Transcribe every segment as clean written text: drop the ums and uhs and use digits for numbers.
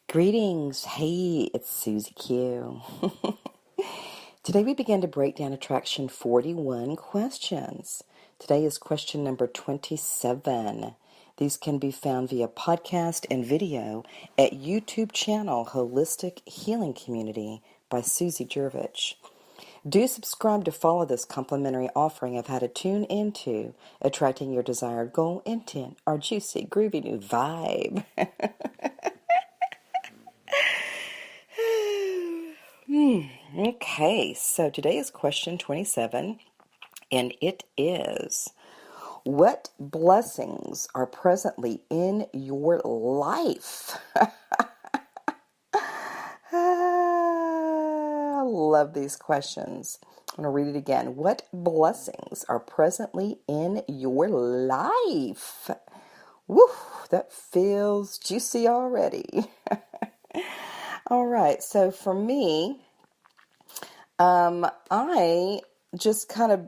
Greetings. Hey, it's Susie Q. Today we begin to break down attraction 41 questions. Today is question number 27. These can be found via podcast and video at YouTube channel Holistic Healing Community by Susie Jervich. Do subscribe to follow this complimentary offering of how to tune into attracting your desired goal, intent, or juicy, groovy new vibe. Okay, so today is question 27, and it is, what blessings are presently in your life? I love these questions. I'm going to read it again. What blessings are presently in your life? Woo, that feels juicy already. All right, so for me, I just kind of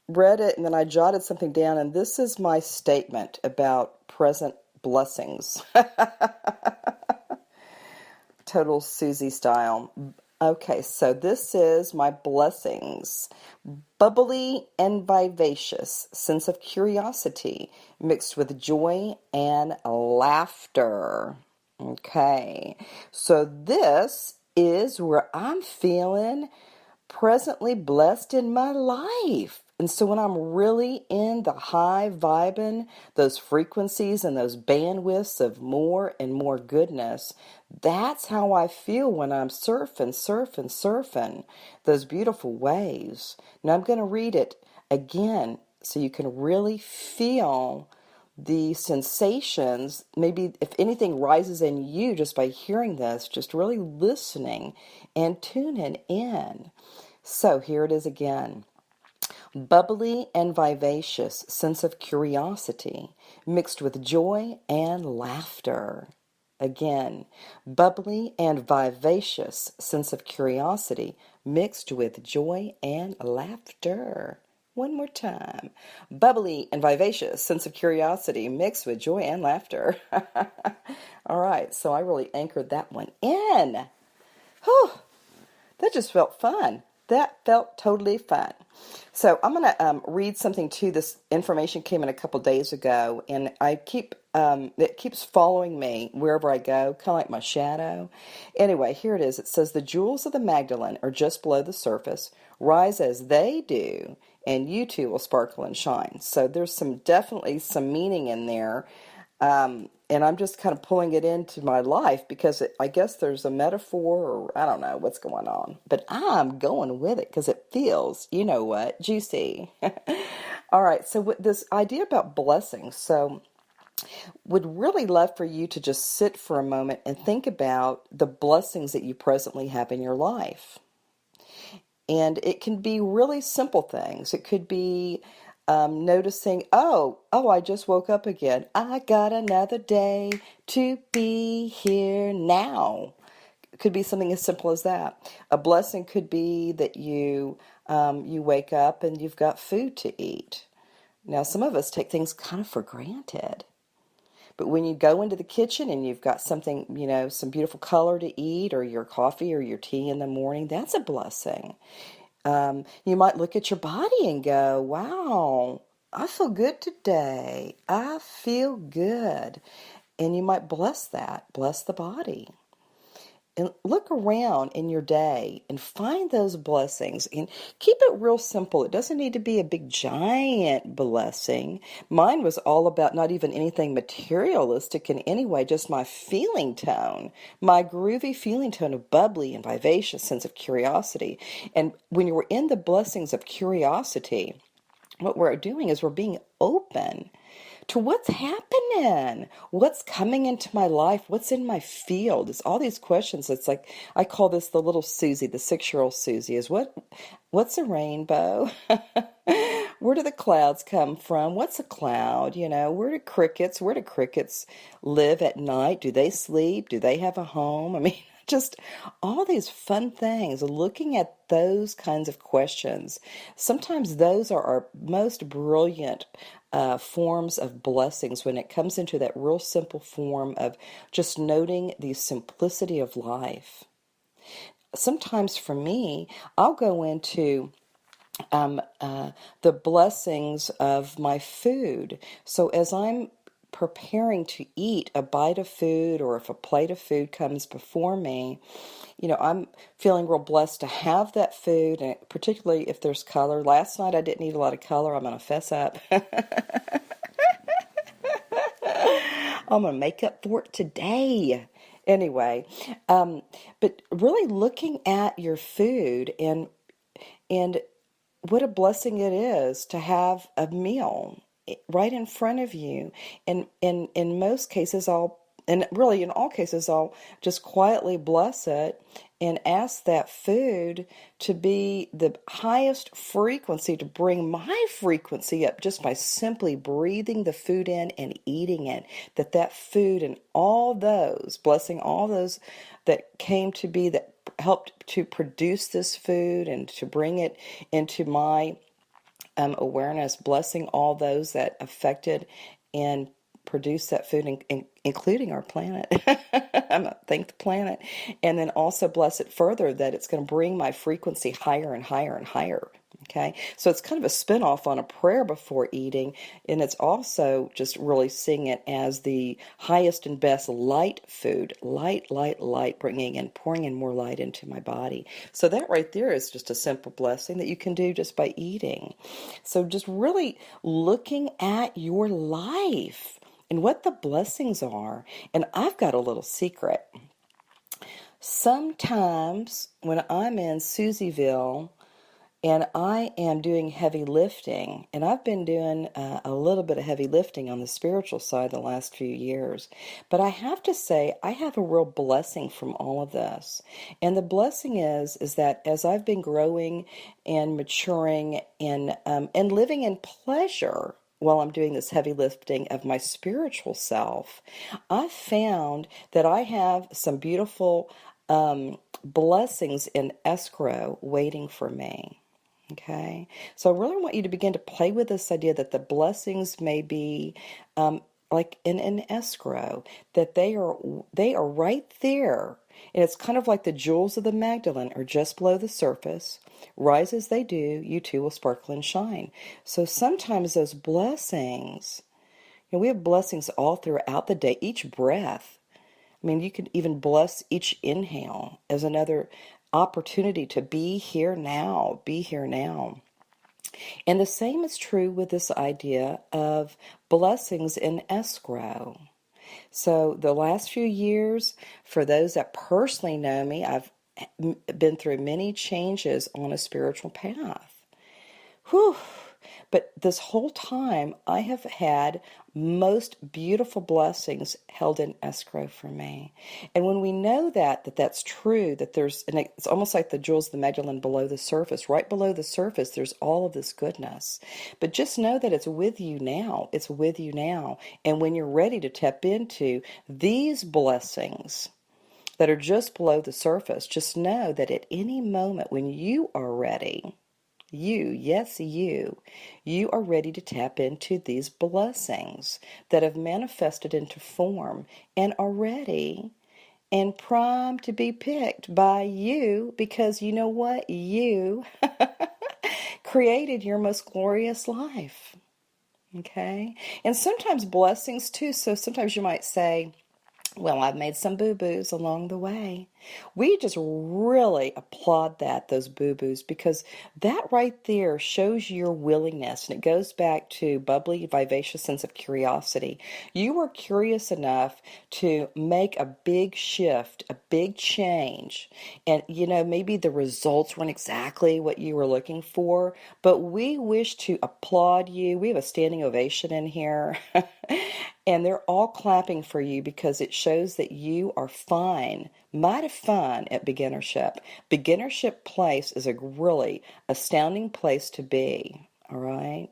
read it and then I jotted something down, and this is my statement about present blessings. Total Susie style. Okay, so this is my blessings. Bubbly and vivacious sense of curiosity mixed with joy and laughter. Okay, so this is where I'm feeling presently blessed in my life. And so when I'm really in the high vibing, those frequencies and those bandwidths of more and more goodness, that's how I feel when I'm surfing those beautiful waves. Now I'm going to read it again so you can really feel the sensations. Maybe if anything rises in you just by hearing this, just really listening and tuning in. So here it is again. Bubbly and vivacious sense of curiosity mixed with joy and laughter. Again, bubbly and vivacious sense of curiosity mixed with joy and laughter. One more time. Bubbly and vivacious sense of curiosity mixed with joy and laughter. All right, so I really anchored that one in. Whew, that just felt fun. That felt totally fun. So I'm going to read something too. This information came in a couple days ago, and it keeps following me wherever I go, kind of like my shadow. Anyway, here it is. It says, the jewels of the Magdalene are just below the surface. Rise as they do, and you too will sparkle and shine. So there's definitely some meaning in there. And I'm just kind of pulling it into my life because I guess there's a metaphor, or I don't know what's going on. But I'm going with it because it feels, you know what, juicy. All right, so with this idea about blessings, so would really love for you to just sit for a moment and think about the blessings that you presently have in your life. And it can be really simple things. It could be noticing, I just woke up again. I got another day to be here now. It could be something as simple as that. A blessing could be that you wake up and you've got food to eat. Now, some of us take things kind of for granted. But when you go into the kitchen and you've got something, some beautiful color to eat, or your coffee or your tea in the morning, that's a blessing. You might look at your body and go, wow, I feel good today. I feel good. And you might bless the body. And look around in your day and find those blessings and keep it real simple. It doesn't need to be a big giant blessing. Mine was all about not even anything materialistic in any way, just my feeling tone, my groovy feeling tone of bubbly and vivacious sense of curiosity. And when you're in the blessings of curiosity, what we're doing is we're being open to what's happening, what's coming into my life, what's in my field. It's all these questions. It's like, I call this the little Susie, the 6-year-old Susie, is what's a rainbow? Where do the clouds come from? What's a cloud? Where do crickets live at night? Do they sleep? Do they have a home? I mean, just all these fun things, looking at those kinds of questions. Sometimes those are our most brilliant forms of blessings when it comes into that real simple form of just noting the simplicity of life. Sometimes for me, I'll go into the blessings of my food. So as I'm preparing to eat a bite of food, or if a plate of food comes before me, I'm feeling real blessed to have that food, and particularly if there's color. Last night I didn't eat a lot of color. I'm going to fess up. I'm going to make up for it today. Anyway, but really looking at your food and what a blessing it is to have a meal right in front of you. And in most cases, and really in all cases, I'll just quietly bless it and ask that food to be the highest frequency, to bring my frequency up just by simply breathing the food in and eating it. That food and all those, blessing all those that came to be, that helped to produce this food and to bring it into my awareness, blessing all those that affected and produced that food, including our planet. I'm going to thank the planet. And then also bless it further, that it's going to bring my frequency higher and higher and higher. Okay, so it's kind of a spin-off on a prayer before eating, and it's also just really seeing it as the highest and best light food, light, bringing and pouring in more light into my body. So that right there is just a simple blessing that you can do just by eating. So just really looking at your life and what the blessings are. And I've got a little secret. Sometimes when I'm in Susieville, and I am doing heavy lifting, and I've been doing a little bit of heavy lifting on the spiritual side the last few years. But I have to say, I have a real blessing from all of this. And the blessing is that as I've been growing and maturing and living in pleasure while I'm doing this heavy lifting of my spiritual self, I've found that I have some beautiful blessings in escrow waiting for me. Okay, so I really want you to begin to play with this idea that the blessings may be like in an escrow, that they are right there. And it's kind of like the jewels of the Magdalene are just below the surface. Rise as they do, you too will sparkle and shine. So sometimes those blessings, we have blessings all throughout the day, each breath. I mean, you could even bless each inhale as another opportunity to be here now, be here now. And the same is true with this idea of blessings in escrow. So the last few years, for those that personally know me, I've been through many changes on a spiritual path. Whew. But this whole time, I have had most beautiful blessings held in escrow for me. And when we know that that's true, that and it's almost like the jewels of the Magdalene below the surface. Right below the surface, there's all of this goodness. But just know that it's with you now. It's with you now. And when you're ready to tap into these blessings that are just below the surface, just know that at any moment when you are ready, you are ready to tap into these blessings that have manifested into form and are ready and primed to be picked by you, because you know what? You created your most glorious life. Okay? And sometimes blessings too. So sometimes you might say, well, I've made some boo-boos along the way. We just really applaud those boo-boos, because that right there shows your willingness. And it goes back to bubbly, vivacious sense of curiosity. You were curious enough to make a big shift, a big change. And, maybe the results weren't exactly what you were looking for, but we wish to applaud you. We have a standing ovation in here. And they're all clapping for you, because it shows that you are fine, mighty fine at beginnership. Beginnership place is a really astounding place to be, all right?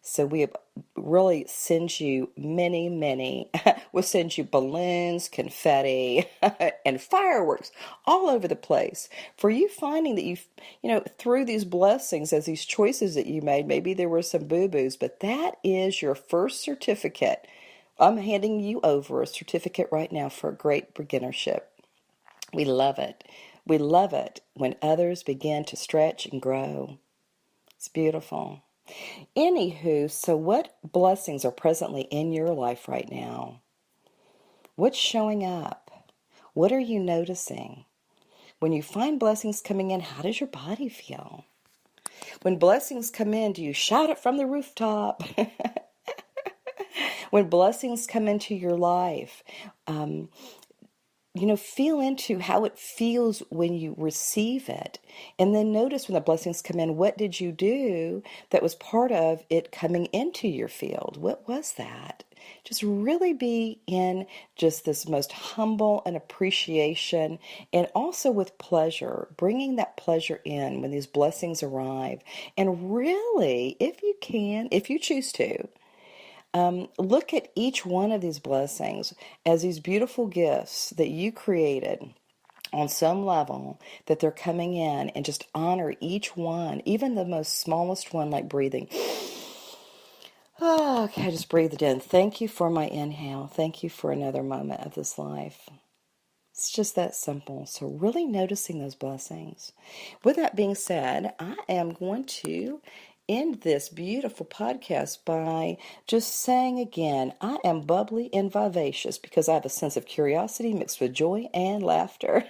So we really send you many, will send you balloons, confetti, and fireworks all over the place for you finding that through these blessings, as these choices that you made, maybe there were some boo-boos, but that is your first certificate. I'm handing you over a certificate right now for a great beginnership. We love it. We love it when others begin to stretch and grow. It's beautiful. Anywho, so what blessings are presently in your life right now? What's showing up? What are you noticing? When you find blessings coming in, how does your body feel? When blessings come in, do you shout it from the rooftop? When blessings come into your life, feel into how it feels when you receive it. And then notice when the blessings come in, what did you do that was part of it coming into your field? What was that? Just really be in just this most humble and appreciation, and also with pleasure, bringing that pleasure in when these blessings arrive. And really, if you can, if you choose to, look at each one of these blessings as these beautiful gifts that you created on some level, that they're coming in, and just honor each one, even the most smallest one, like breathing. Oh, okay, I just breathed in. Thank you for my inhale. Thank you for another moment of this life. It's just that simple. So really noticing those blessings. With that being said, I am going to end this beautiful podcast by just saying again, I am bubbly and vivacious because I have a sense of curiosity mixed with joy and laughter.